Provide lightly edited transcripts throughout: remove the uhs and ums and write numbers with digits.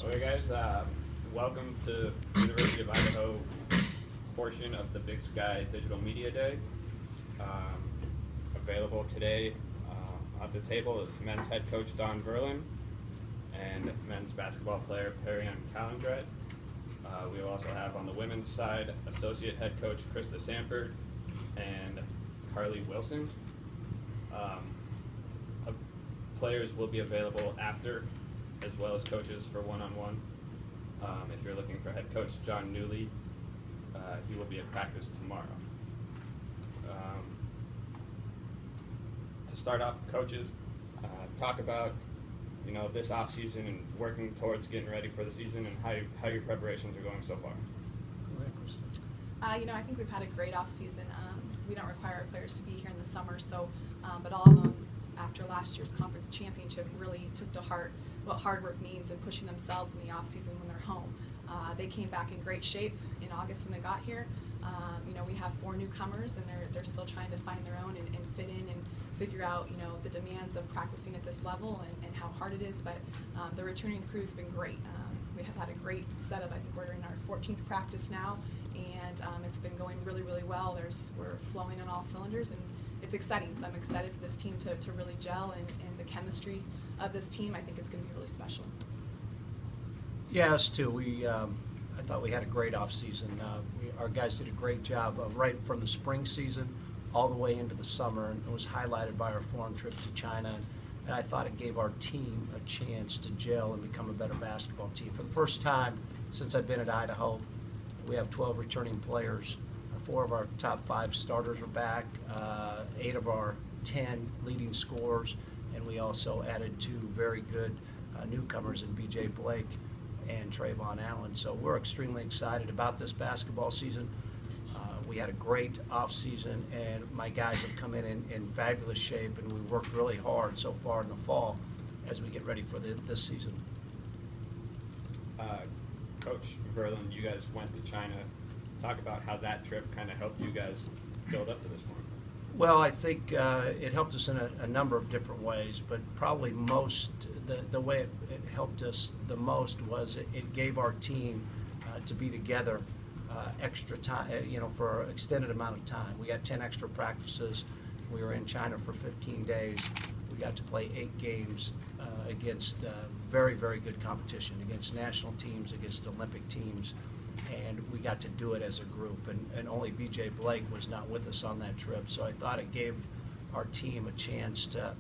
Okay, guys, welcome to University of Idaho portion of the Big Sky Digital Media Day. Available today at the table is men's head coach Don Verlin and men's basketball player Perrion Callandret. We will also have on the women's side associate head coach Christa Sanford and Karlee Wilson. Players will be available after, as well as coaches for one-on-one. If you're looking for head coach John Newley, he will be at practice tomorrow. To start off, coaches, talk about this off season and working towards getting ready for the season and how your preparations are going so far. Go ahead, Christa. I think we've had a great off season. We don't require our players to be here in the summer, so but all of them after last year's conference championship really took to heart what hard work means and pushing themselves in the off season when they're home. They came back in great shape in August when they got here. We have 4 newcomers, and they're still trying to find their own and fit in and figure out the demands of practicing at this level and how hard it is. But the returning crew's been great. We have had a great setup. I think we're in our 14th practice now, and it's been going really, really well. We're flowing on all cylinders, and it's exciting. So I'm excited for this team to really gel, and the chemistry of this team, I think it's going to be really special. Yeah, us too. I thought we had a great off season. Our guys did a great job right from the spring season all the way into the summer, and it was highlighted by our foreign trip to China. And I thought it gave our team a chance to gel and become a better basketball team. For the first time since I've been at Idaho, we have 12 returning players. 4 of our top 5 starters are back, 8 of our 10 leading scorers, and we also added 2 very good newcomers in B.J. Blake and Trayvon Allen. So we're extremely excited about this basketball season. We had a great off season, and my guys have come in fabulous shape, and we worked really hard so far in the fall as we get ready for this season. Coach Verlin, you guys went to China. Talk about how that trip kind of helped you guys build up to this point. Well, I think it helped us in a number of different ways, but probably the way it helped us the most was it gave our team to be together extra time, for an extended amount of time. We got 10 extra practices. We were in China for 15 days. We got to play 8 games against very, very good competition, against national teams, against Olympic teams. And we got to do it as a group, and only B.J. Blake was not with us on that trip, so I thought it gave our team a chance to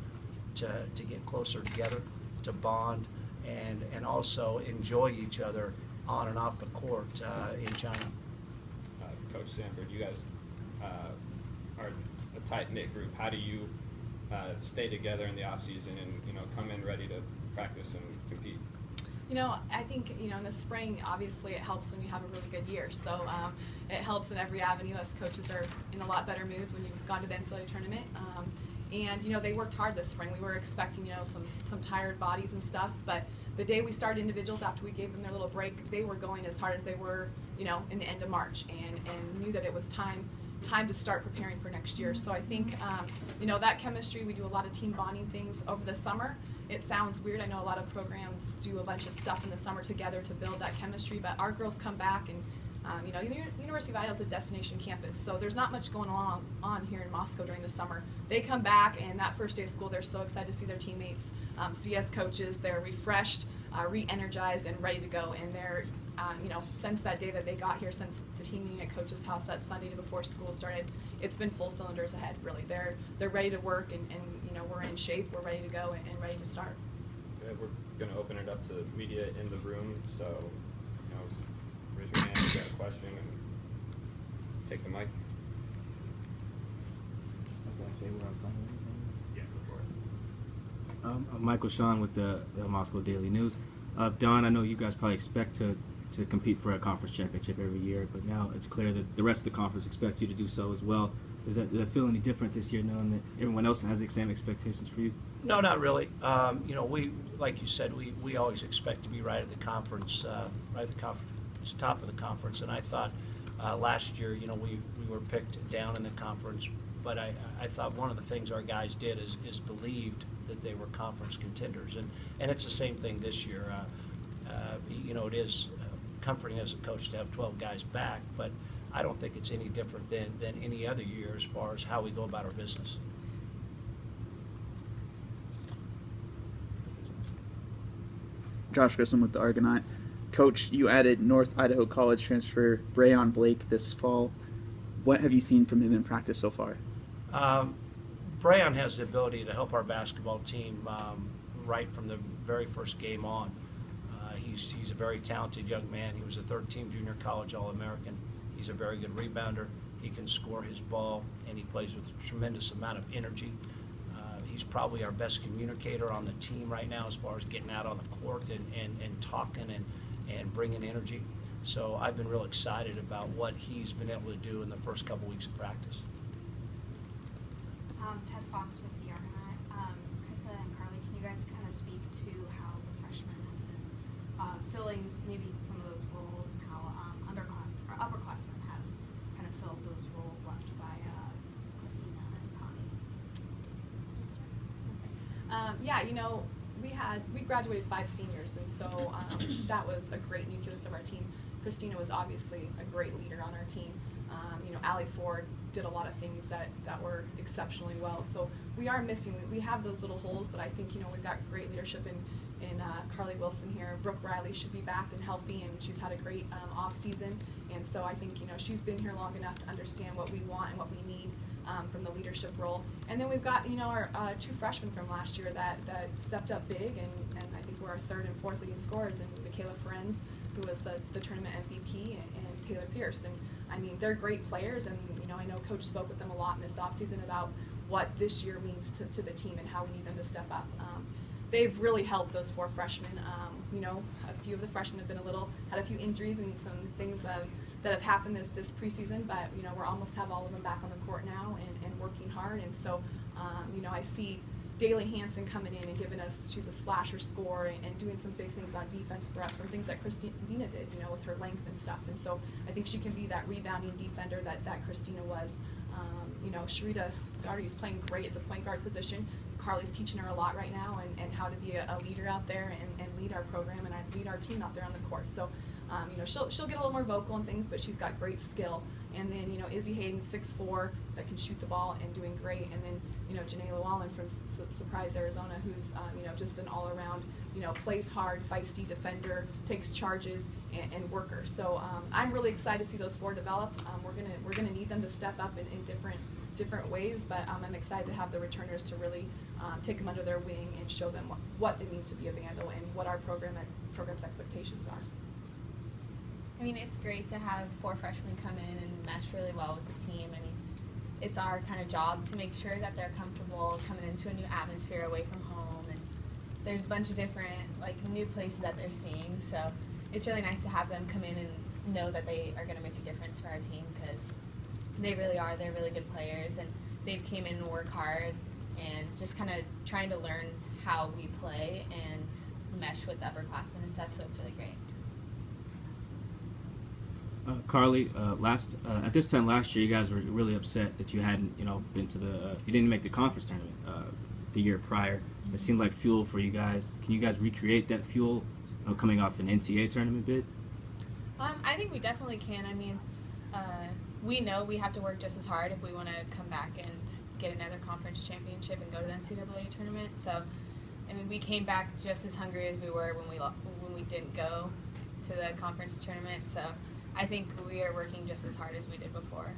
get closer together, to bond, and also enjoy each other on and off the court in China. Coach Sanford, you guys are a tight-knit group. How do you stay together in the off-season and come in ready to practice and compete? I think, in the spring, obviously it helps when you have a really good year. So it helps in every avenue. Us coaches are in a lot better moods when you've gone to the NCAA tournament. And they worked hard this spring. We were expecting, some tired bodies and stuff. But the day we started individuals, after we gave them their little break, they were going as hard as they were, in the end of March, and knew that it was time to start preparing for next year. So I think, that chemistry, we do a lot of team bonding things over the summer. It sounds weird. I know a lot of programs do a bunch of stuff in the summer together to build that chemistry, but our girls come back and, the University of Idaho is a destination campus, so there's not much going on here in Moscow during the summer. They come back, and that first day of school, they're so excited to see their teammates, see us coaches. They're refreshed, re-energized, and ready to go. And they're, since that day that they got here, since the team meeting at Coach's house that Sunday before school started, it's been full cylinders ahead, really. They're ready to work, and we're in shape. We're ready to go and ready to start. Okay, we're going to open it up to media in the room, so raise your hand if you got a question and take the mic. Yeah, go for it. I'm Michael Sean with the Moscow Daily News. Don, I know you guys probably expect to compete for a conference championship every year, but now it's clear that the rest of the conference expects you to do so as well. Does that feel any different this year, knowing that everyone else has the same expectations for you? No, not really. We, like you said, we always expect to be right at the conference, top of the conference. And I thought last year, we were picked down in the conference, but I thought one of the things our guys did is believed that they were conference contenders, and it's the same thing this year. You know, it is comforting as a coach to have 12 guys back, but I don't think it's any different than any other year as far as how we go about our business. Josh Grissom with the Argonaut. Coach, you added North Idaho College transfer Perrion Blake this fall. What have you seen from him in practice so far? Perrion has the ability to help our basketball team right from the very first game on. He's a very talented young man. He was a third-team junior college All-American. He's a very good rebounder. He can score his ball, and he plays with a tremendous amount of energy. He's probably our best communicator on the team right now as far as getting out on the court and talking and bringing energy. So I've been real excited about what he's been able to do in the first couple weeks of practice. Tess Fox with the Argonaut. Christa and Karlee, can you guys kind of speak to how the freshmen have been filling maybe some of those roles and how upperclassmen have kind of filled those roles left by Christina and Connie? Yeah, you know, we graduated 5 seniors, and so that was a great nucleus of our team. Christina was obviously a great leader on our team. You know, Allie Ford did a lot of things that were exceptionally well. So we are missing. We have those little holes, but I think, you know, we've got great leadership in Karlee Wilson here. Brooke Riley should be back and healthy, and she's had a great off season. And so I think, you know, she's been here long enough to understand what we want and what we need from the leadership role. And then we've got, you know, our 2 freshmen from last year that stepped up big, and I think we're our 3rd and 4th leading scorers, and Michaela Ferenz, who was the tournament MVP, and Taylor Pierce. And I mean, they're great players, and, you know, I know Coach spoke with them a lot in this offseason about what this year means to the team and how we need them to step up. They've really helped those 4 freshmen. You know, a few of the freshmen have been had a few injuries and some things that have happened this preseason, but, you know, we're almost have all of them back on the court now and working hard. And so, you know, I see Daly Hansen coming in and giving us, she's a slasher scorer and doing some big things on defense for us, some things that Christina did, you know, with her length and stuff. And so I think she can be that rebounding defender that Christina was. You know, Sharita Doherty is playing great at the point guard position. Karlee's teaching her a lot right now and how to be a leader out there and lead our program and lead our team out there on the court. So, you know, she'll get a little more vocal and things, but she's got great skill. And then, you know, Izzy Hayden, 6'4", that can shoot the ball and doing great. And then, you know, Janae Llewellyn from Surprise, Arizona, who's, you know, just an all-around, you know, plays hard, feisty defender, takes charges, and worker. So I'm really excited to see those 4 develop. We're gonna need them to step up in different ways, but I'm excited to have the returners to really take them under their wing and show them what it means to be a Vandal and what our program's expectations are. I mean, it's great to have 4 freshmen come in and mesh really well with the team. I mean, it's our kind of job to make sure that they're comfortable coming into a new atmosphere away from home, and there's a bunch of different, like, new places that they're seeing. So it's really nice to have them come in and know that they are going to make a difference for our team, because they really are. They're really good players, and they've came in and worked hard and just kind of trying to learn how we play and mesh with the upperclassmen and stuff. So it's really great. Karlee, at this time last year, you guys were really upset that you hadn't, you know, been to you didn't make the conference tournament the year prior. It seemed like fuel for you guys. Can you guys recreate that fuel coming off an NCAA tournament bid? I think we definitely can. I mean, we know we have to work just as hard if we want to come back and get another conference championship and go to the NCAA tournament. So, I mean, we came back just as hungry as we were when we didn't go to the conference tournament. So I think we are working just as hard as we did before.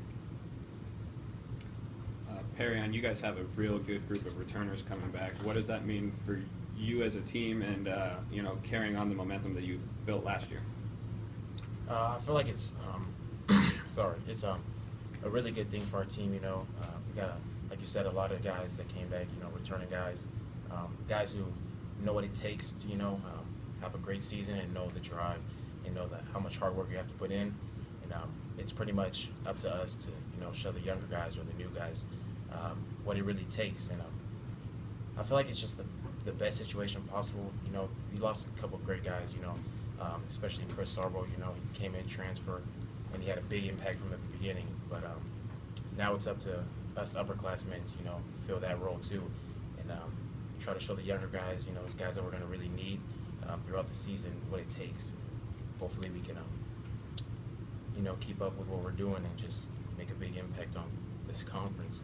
Perrion, you guys have a real good group of returners coming back. What does that mean for you as a team and, you know, carrying on the momentum that you built last year? I feel like it's, it's a really good thing for our team. You know, we got, like you said, a lot of guys that came back, you know, returning guys, guys who know what it takes to, you know, have a great season and know the drive and know that how much hard work you have to put in. And it's pretty much up to us to, you know, show the younger guys or the new guys what it really takes. And I feel like it's just the best situation possible. You know, we lost a couple of great guys, you know, especially Chris Sarbo. You know, he came in, transferred, and he had a big impact from the beginning. But now it's up to us upperclassmen to, you know, fill that role too, and try to show the younger guys, you know, guys that we're going to really need, throughout the season what it takes. Hopefully we can, keep up with what we're doing and just make a big impact on this conference.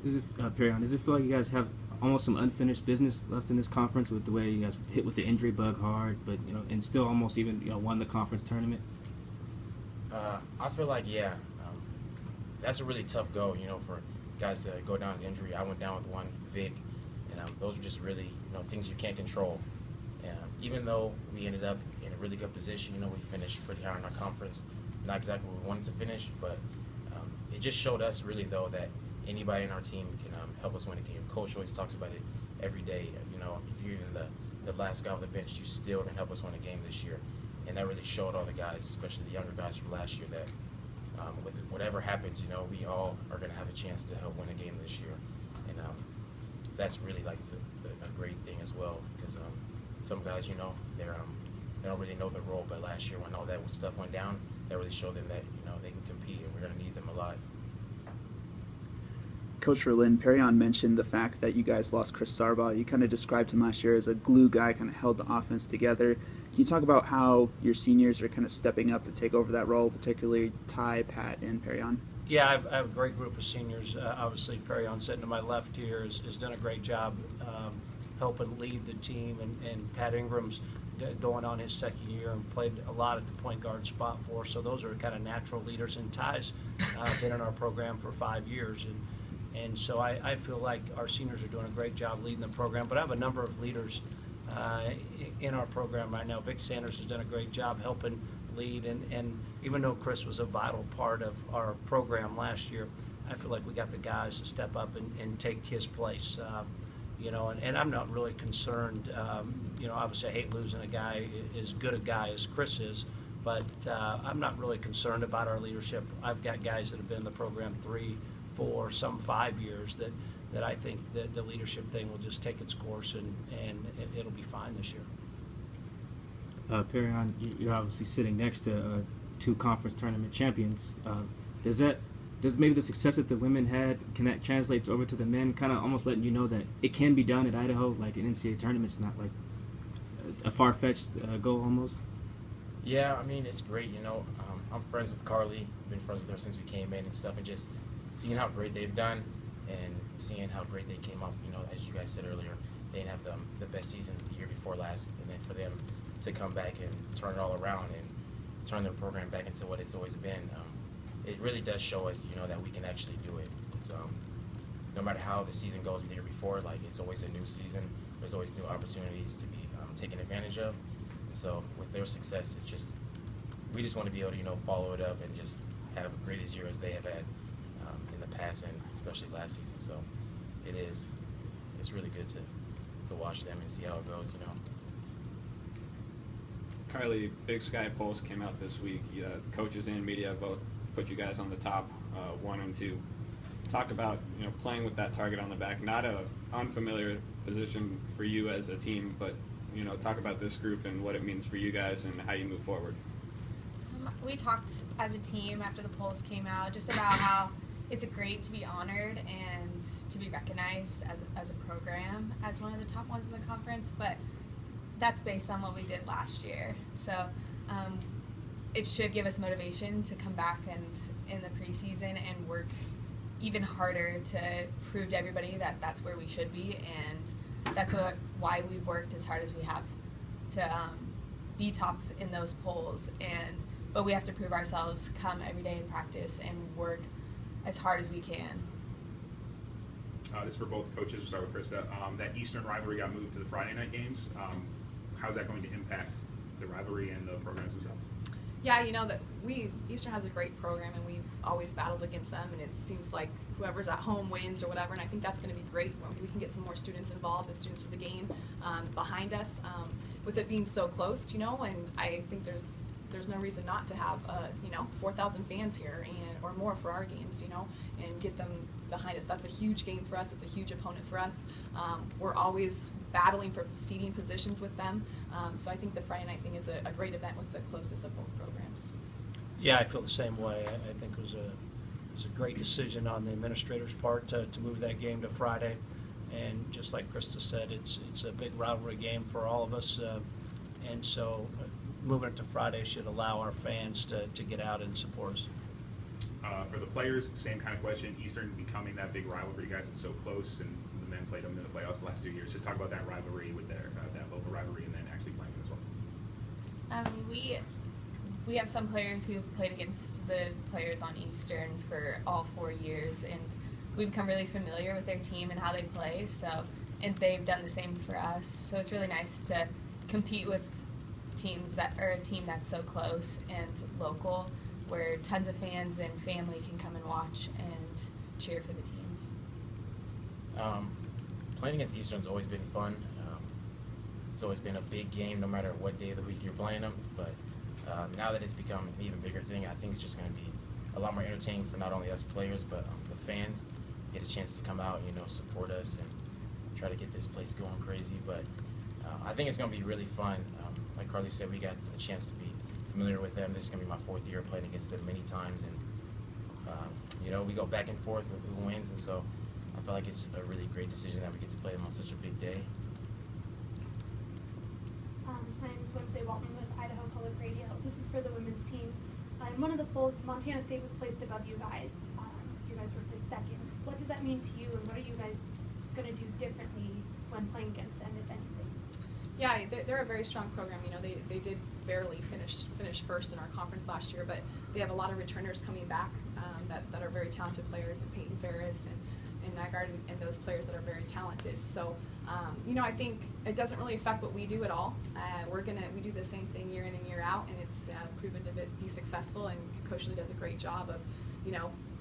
Perrion, does it feel like you guys have almost some unfinished business left in this conference with the way you guys hit with the injury bug hard, but and still almost even won the conference tournament? I feel like that's a really tough go, for guys to go down with injury. I went down with one, Vic, and those are just really things you can't control. Even though we ended up in a really good position, we finished pretty high in our conference, not exactly where we wanted to finish, but it just showed us really though that anybody in our team can help us win a game. Coach always talks about it every day. If you're even the last guy off the bench, you still can help us win a game this year. And that really showed all the guys, especially the younger guys from last year, that with whatever happens, we all are going to have a chance to help win a game this year. And that's really like a great thing as well, because some guys, they don't really know the role, but last year when all that stuff went down, that really showed them that, they can compete, and we're going to need them a lot. Coach Verlin, Perrion mentioned the fact that you guys lost Chris Sarbaugh. You kind of described him last year as a glue guy, kind of held the offense together. Can you talk about how your seniors are kind of stepping up to take over that role, particularly Ty, Pat, and Perrion? Yeah, I have a great group of seniors. Obviously, Perrion sitting to my left here has done a great job helping lead the team, and Pat Ingram's going on his second year and played a lot at the point guard spot for us. So those are kind of natural leaders. And Ty's been in our program for 5 years, and so I feel like our seniors are doing a great job leading the program. But I have a number of leaders in our program right now. Vic Sanders has done a great job helping lead, and even though Chris was a vital part of our program last year, I feel like we got the guys to step up and take his place. And I'm not really concerned. Obviously I hate losing a guy as good a guy as Chris is, but I'm not really concerned about our leadership. I've got guys that have been in the program 3, 4, some 5 years that I think that the leadership thing will just take its course and it'll be fine this year. Perrion, you're obviously sitting next to 2 conference tournament champions. Does maybe the success that the women had, can that translate over to the men, kind of almost letting you know that it can be done at Idaho, like an NCAA tournament's not like a far-fetched goal almost? Yeah, I mean, it's great, I'm friends with Karlee, been friends with her since we came in and stuff, and just seeing how great they've done and seeing how great they came off, as you guys said earlier, they didn't have the best season the year before last, and then for them to come back and turn it all around and turn their program back into what it's always been, it really does show us, that we can actually do it. It's, no matter how the season goes the year before, like, it's always a new season. There's always new opportunities to be taken advantage of. And so with their success, it's just, we just want to be able to, follow it up and just have a great year as they have had in the past, and especially last season. So it's really good to watch them and see how it goes, Karlee, Big Sky polls came out this week. Coaches and media both put you guys on the top 1 and 2. Talk about playing with that target on the back, not a unfamiliar position for you as a team, but talk about this group and what it means for you guys and how you move forward. We talked as a team after the polls came out just about how it's great to be honored and to be recognized as a program as one of the top ones in the conference, but that's based on what we did last year. So it should give us motivation to come back and in the preseason and work even harder to prove to everybody that that's where we should be, and that's why we worked as hard as we have to be top in those polls. But we have to prove ourselves, come every day in practice, and work as hard as we can. This is for both coaches. We'll start with Christa. That Eastern rivalry got moved to the Friday night games. How's that going to impact the rivalry and the programs themselves? Yeah, that Eastern has a great program, and we've always battled against them, and it seems like whoever's at home wins or whatever, and I think that's going to be great when we can get some more students involved and students of the game behind us, with it being so close, and I think there's no reason not to have 4,000 fans here or more for our games, and get them behind us. That's a huge game for us. It's a huge opponent for us. We're always battling for seating positions with them, so I think the Friday night thing is a great event with the closest of both programs. Yeah, I feel the same way. I think it was a great decision on the administrator's part to move that game to Friday, And just like Christa said, it's a big rivalry game for all of us. And so moving it to Friday should allow our fans to get out and support us. For the players, same kind of question. Eastern becoming that big rival for you guys. It's so close, and the men played them in the playoffs the last 2 years. Just talk about that rivalry with their that local rivalry, and then actually playing as well. We have some players who've played against the players on Eastern for all 4 years, and we've become really familiar with their team and how they play. So, and they've done the same for us. So it's really nice to compete with teams that are a team that's so close and local, where tons of fans and family can come and watch and cheer for the teams. Playing against Eastern's always been fun. It's always been a big game, no matter what day of the week you're playing them. But now that it's become an even bigger thing, I think it's just going to be a lot more entertaining for not only us players, but the fans get a chance to come out, support us and try to get this place going crazy. But I think it's going to be really fun. Like Karlee said, we got a chance to be familiar with them. This is going to be my 4th year playing against them many times, and we go back and forth with who wins, and so I feel like it's a really great decision that we get to play them on such a big day. My name is Wednesday Walton with Idaho Public Radio. This is for the women's team. In one of the polls, Montana State was placed above you guys. You guys were placed second. What does that mean to you, and what are you guys going to do differently when playing against them, if anything? Yeah, they're a very strong program. They did barely finish first in our conference last year, but they have a lot of returners coming back that are very talented players, and Peyton Ferris and Nygaard and those players that are very talented. So, I think it doesn't really affect what we do at all. We do the same thing year in and year out, and it's proven to be successful. And Coach Lee does a great job of,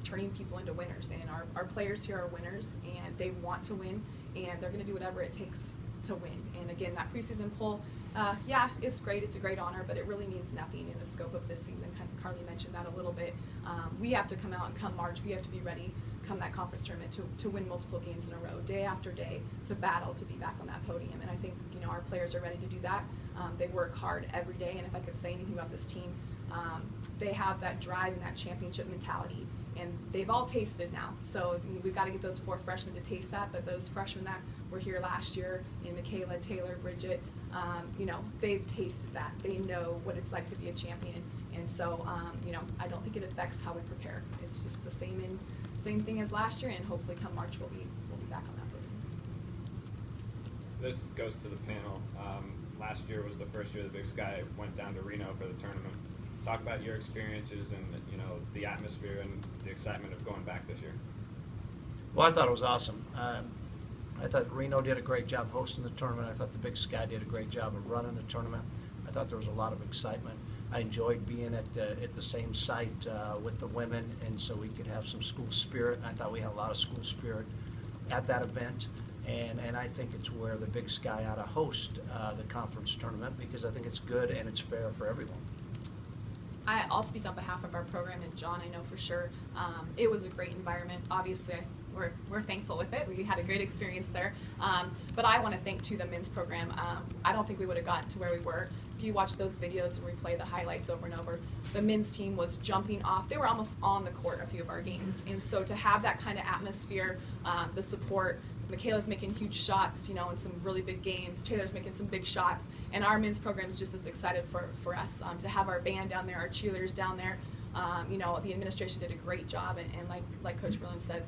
turning people into winners. And our players here are winners, and they want to win, and they're going to do whatever it takes to win. And again, that preseason poll, it's great. It's a great honor, but it really means nothing in the scope of this season. Karlee mentioned that a little bit. We have to come out and come March. We have to be ready come that conference tournament to win multiple games in a row, day after day, to battle to be back on that podium. And I think our players are ready to do that. They work hard every day, and if I could say anything about this team, they have that drive and that championship mentality. And they've all tasted now, so we've got to get those 4 freshmen to taste that. But those freshmen that were here last year, in Michaela, Taylor, Bridget, they've tasted that. They know what it's like to be a champion, and so I don't think it affects how we prepare. It's just the same thing as last year, and hopefully come March we'll be back on that podium. This goes to the panel. Last year was the first year the Big Sky went down to Reno for the tournament. Talk about your experiences and the atmosphere and the excitement of going back this year. Well, I thought it was awesome. I thought Reno did a great job hosting the tournament. I thought the Big Sky did a great job of running the tournament. I thought there was a lot of excitement. I enjoyed being at the same site with the women, and so we could have some school spirit. And I thought we had a lot of school spirit at that event. And I think it's where the Big Sky ought to host the conference tournament, because I think it's good and it's fair for everyone. I'll speak on behalf of our program, and John, I know for sure, it was a great environment. Obviously, we're thankful with it. We had a great experience there. But I want to thank, too, the men's program. I don't think we would have gotten to where we were. If you watch those videos and replay the highlights over and over, the men's team was jumping off. They were almost on the court a few of our games. And so to have that kind of atmosphere, the support, Michaela's making huge shots, in some really big games. Taylor's making some big shots. And our men's program is just as excited for us to have our band down there, our cheerleaders down there. The administration did a great job. And like Coach Verlin said,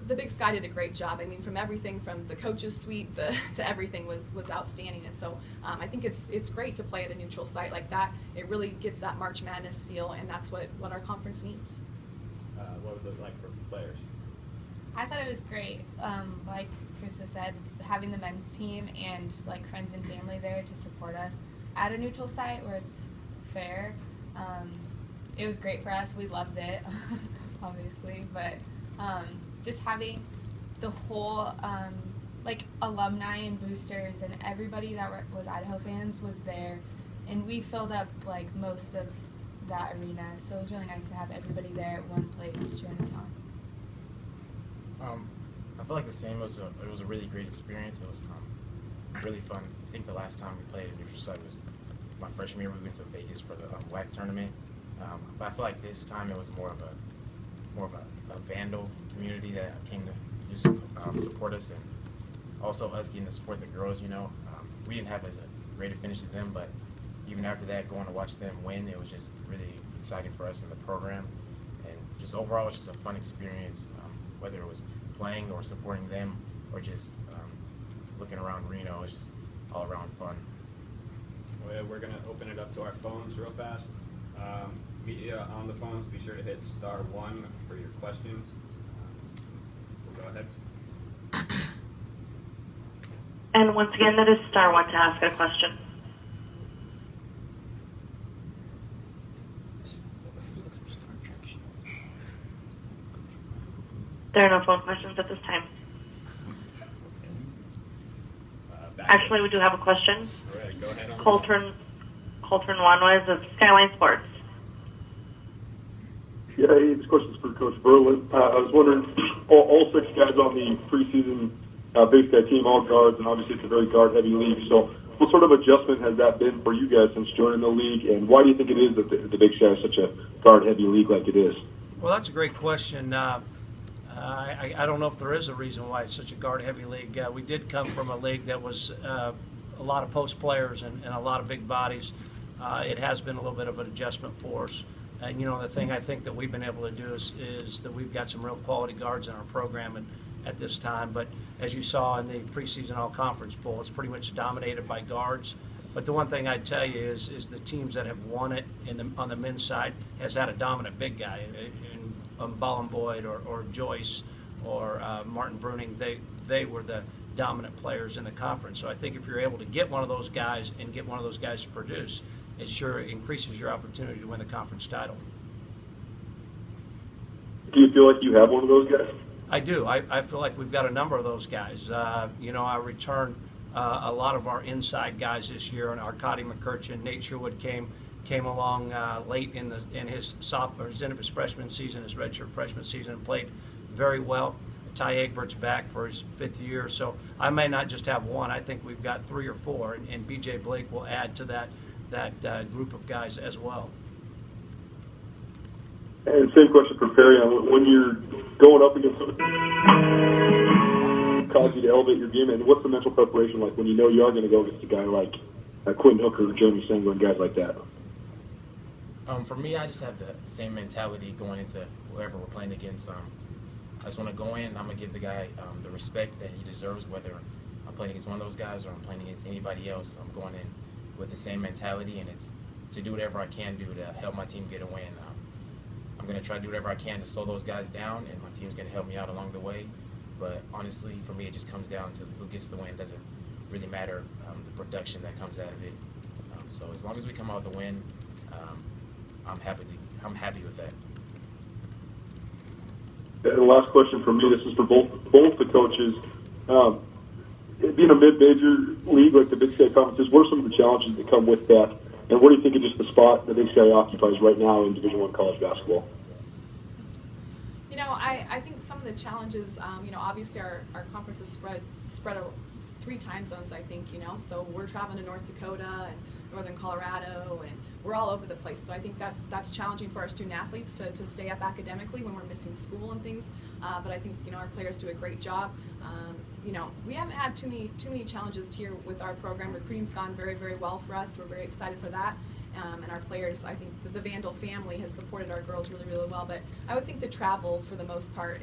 the Big Sky did a great job. I mean, from everything from the coaches' suite to everything was outstanding. And so I think it's great to play at a neutral site like that. It really gets that March Madness feel, and that's what our conference needs. What was it like for players? I thought it was great. Like Christa said, having the men's team and friends and family there to support us at a neutral site where it's fair. It was great for us. We loved it, obviously, but just having the whole alumni and boosters and everybody that was Idaho fans was there, and we filled up most of that arena. So it was really nice to have everybody there at one place cheering us on. I feel like the same. It was a really great experience. It was really fun. I think the last time we played at neutral site was my freshman year. We went to Vegas for the WAC tournament, but I feel like this time it was more of a Vandal community that came to just support us, and also us getting to support the girls. We didn't have as great a finish as them, but even after that, going to watch them win, it was just really exciting for us in the program. And just overall, it's just a fun experience, whether it was playing or supporting them or just looking around Reno. It's just all around fun. Well, we're going to open it up to our phones real fast. Media on the phones, be sure to hit *1 for your questions. We'll go ahead. And once again, that is *1 to ask a question. There are no phone questions at this time. Actually, we do have a question. All right, go ahead. Coltrane Wanwes of Skyline Sports. Yeah, hey, this question's for Coach Verlin. I was wondering, all 6 guys on the preseason Big Sky team, all guards, and obviously it's a very guard-heavy league. So what sort of adjustment has that been for you guys since joining the league, and why do you think it is that the Big Sky is such a guard-heavy league like it is? Well, that's a great question. I don't know if there is a reason why it's such a guard-heavy league. We did come from a league that was a lot of post players and a lot of big bodies. It has been a little bit of an adjustment for us. And, the thing I think that we've been able to do is that we've got some real quality guards in our program at this time. But as you saw in the preseason all-conference poll, it's pretty much dominated by guards. But the one thing I'd tell you is the teams that have won it on the men's side has had a dominant big guy. Ballin Boyd or Joyce or Martin Bruning, they were the dominant players in the conference. So I think if you're able to get one of those guys and get one of those guys to produce, it sure increases your opportunity to win the conference title. Do you feel like you have one of those guys? I do. I feel like we've got a number of those guys. I returned a lot of our inside guys this year, and Arkady McCurchin, Nate Sherwood came along late in his sophomore, end of his freshman season, his redshirt freshman season, and played very well. Ty Egbert's back for his 5th year, so I may not just have one. I think we've got 3 or 4, and B.J. Blake will add to that group of guys as well. And same question for Perrion. When you're going up against somebody cause you to elevate your game, and what's the mental preparation like when you know you are going to go against a guy like Quentin Hooker or Jeremy Sengler and guys like that? For me, I just have the same mentality going into whoever we're playing against. I just want to go in. I'm going to give the guy the respect that he deserves, whether I'm playing against one of those guys or I'm playing against anybody else. I'm going in with the same mentality, and it's to do whatever I can do to help my team get a win. I'm going to try to do whatever I can to slow those guys down, and my team's going to help me out along the way. But honestly, for me, it just comes down to who gets the win. It doesn't really matter the production that comes out of it. So as long as we come out with a win, I'm happy with that. And the last question for me, this is for both the coaches. Being a mid-major league like the Big Sky Conference is, what are some of the challenges that come with that? And what do you think of just the spot that Big Sky occupies right now in Division I college basketball? I think some of the challenges, obviously our conference is spread out 3 time zones, I think, so we're traveling to North Dakota and Northern Colorado, and we're all over the place. So I think that's challenging for our student athletes to stay up academically when we're missing school and things. But I think, our players do a great job. We haven't had too many challenges here with our program. Recruiting's gone very, very well for us. We're very excited for that. And our players, I think the Vandal family has supported our girls really, really well. But I would think the travel, for the most part,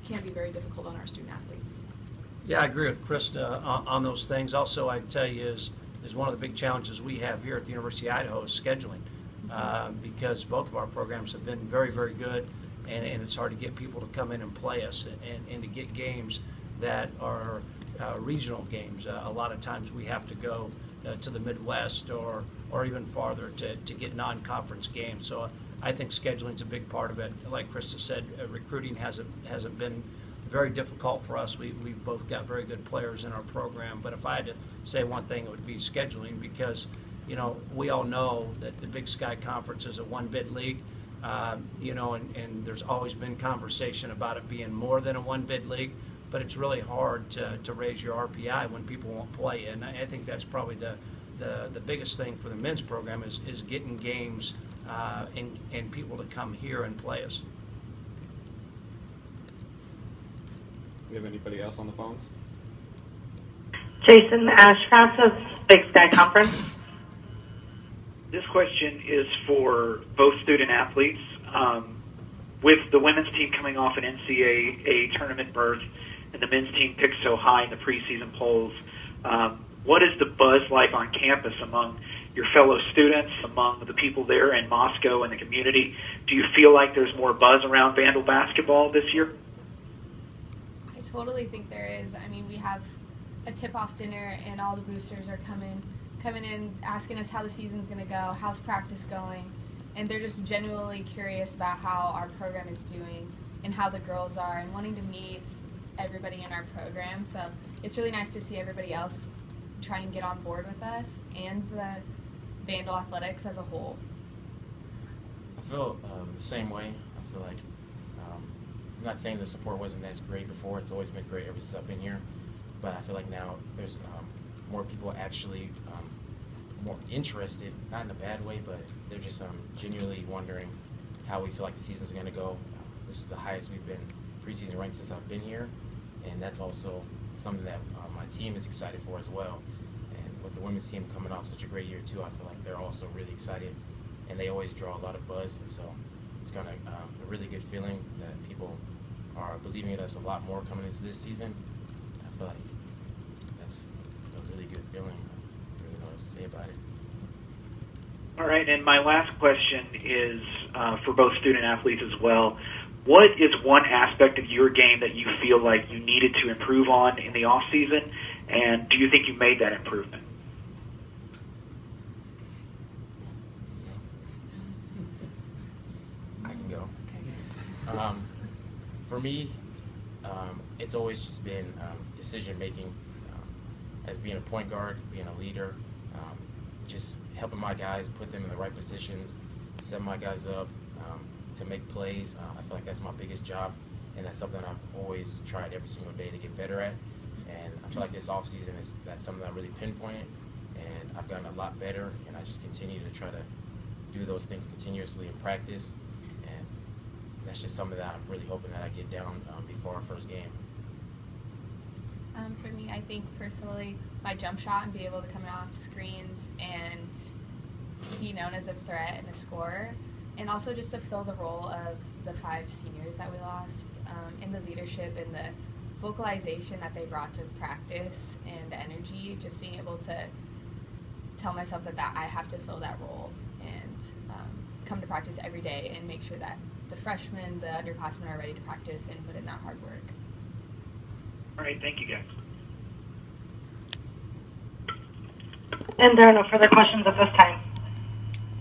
can be very difficult on our student athletes. Yeah, I agree with Christa on those things. Also, I'd tell you is one of the big challenges we have here at the University of Idaho is scheduling, because both of our programs have been very, very good, and it's hard to get people to come in and play us and to get games that are regional games. A lot of times we have to go to the Midwest or even farther to get non-conference games. So I think scheduling's a big part of it. Like Christa said, recruiting hasn't been very difficult for us. We've both got very good players in our program, but if I had to say one thing, it would be scheduling, because we all know that the Big Sky Conference is a 1-bid league, and there's always been conversation about it being more than a 1-bid league, but it's really hard to raise your RPI when people won't play. And I think that's probably the biggest thing for the men's program is getting games and people to come here and play us. Do we have anybody else on the phones? Jason Ashcraft of Big Sky Conference. This question is for both student athletes. With the women's team coming off an NCAA tournament berth and the men's team picked so high in the preseason polls, what is the buzz like on campus among your fellow students, among the people there in Moscow and the community? Do you feel like there's more buzz around Vandal basketball this year? I totally think there is. I mean, we have a tip-off dinner and all the boosters are coming in asking us how the season's going to go, how's practice going, and they're just genuinely curious about how our program is doing and how the girls are and wanting to meet everybody in our program. So it's really nice to see everybody else try and get on board with us and the Vandal athletics as a whole. I feel the same way. I feel like I'm not saying the support wasn't as great before. It's always been great ever since I've been here, but I feel like now there's more people actually more interested, not in a bad way, but they're just genuinely wondering how we feel like the season's going to go. This is the highest we've been preseason ranked since I've been here, and that's also something that my team is excited for as well. And with the women's team coming off such a great year too, I feel like they're also really excited, and they always draw a lot of buzz, and so it's kind of a really good feeling that people are believing in us a lot more coming into this season. I feel like that's a really good feeling. I don't really know what to say about it. All right, and my last question is for both student athletes as well. What is one aspect of your game that you feel like you needed to improve on in the off season, and do you think you made that improvement? I can go. For me, it's always just been decision making, as being a point guard, being a leader, just helping my guys, put them in the right positions, set my guys up to make plays. I feel like that's my biggest job, and that's something I've always tried every single day to get better at. And I feel like this off season that's something I really pinpointed, and I've gotten a lot better, and I just continue to try to do those things continuously in practice, and that's just something that I'm really hoping that I get down before our first game. For me, I think personally, my jump shot and be able to come off screens and be known as a threat and a scorer, and also just to fill the role of the 5 seniors that we lost, in the leadership and the vocalization that they brought to practice and the energy, just being able to tell myself that I have to fill that role and come to practice every day and make sure that the freshmen, the underclassmen are ready to practice and put in that hard work. All right, thank you, guys. And there are no further questions at this time.